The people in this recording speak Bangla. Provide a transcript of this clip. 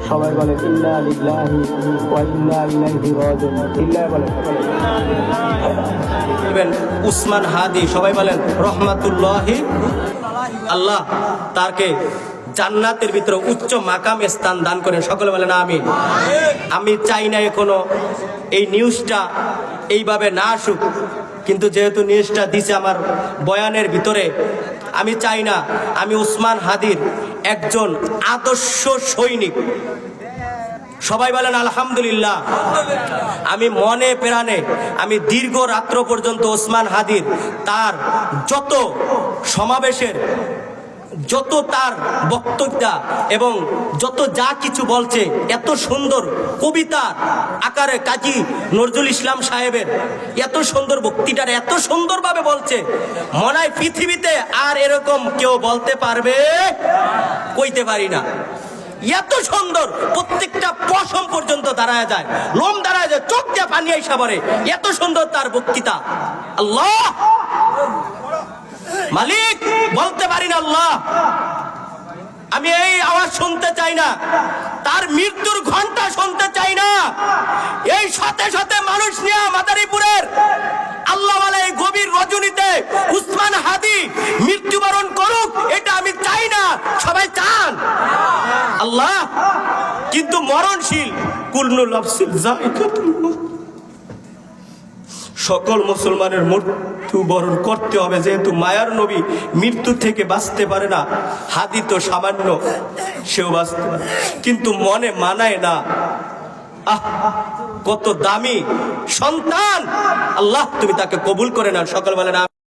সবাই বলেন ইন্না লিল্লাহি ওয়া ইন্না ইলাইহি রাজিউন। ইল্লাহ বলেন উসমান হাদি, সবাই বলেন রহমাতুল্লাহি। আল্লাহ তাকে জান্নাতের ভিতরে উচ্চ মাকাম স্থান দান করেন, সকলে বলেন আমিন। আমি চাই না এখনো এই নিউজটা এইভাবে না আসুক, কিন্তু যেহেতু নিউজটা দিছে আমার বয়ানের ভিতরে, আমি চাই না আমি উসমান হাদির একজন আদর্শ সৈনিক, সবাই বলেন আলহামদুলিল্লাহ। আমি মনে প্রাণে আমি দীর্ঘ রাত্র পর্যন্ত ওসমান হাদির তার যত সমাবেশের যত তার বক্তব্য এবং যত যা কিছু বলছে, এত সুন্দর কবিতা আকারে কাজী নজরুল ইসলাম সাহেবের এত সুন্দর বক্তৃতার এত সুন্দরভাবে বলছে, মনে হয় পৃথিবীতে আর এরকম কেউ বলতে পারবে, কইতে পারি না। এত সুন্দর, প্রত্যেকটা পশম পর্যন্ত দাঁড়ায় যায়, লোম দাঁড়ায় যায়, চোখ দিয়ে পানি আইসা পড়ে, এত সুন্দর তার বক্তৃতা। আল্লাহ মালিক, বলতে পারি না আল্লাহ, আমি এই আওয়াজ শুনতে চাই না, তার মৃত্যুর ঘন্টা শুনতে চাই না। এই সাথে সাথে মানুষ নিয়ে মাদারীপুরের আল্লাহ ওয়ালা এই গভীর রজনীতে উসমান হাদি মৃত্যুবরণ করুক, এটা আমি চাই না, সবাই চান আল্লাহ, কিন্তু মরণশীল কুল্লু নাফসিন যায়কাতুল মউত, সকল মুসলমানের মৃত্যু বরণ করতে হবে। যেহেতু মায়ার নবী মৃত্যু থেকে বাঁচতে পারে না, হাদি তো সামান্য, সেও বাঁচতে পারে, কিন্তু মনে মানায় না। আহ, কত দামি সন্তান, আল্লাহ তুমি তাকে কবুল করে না, সকল বলেন।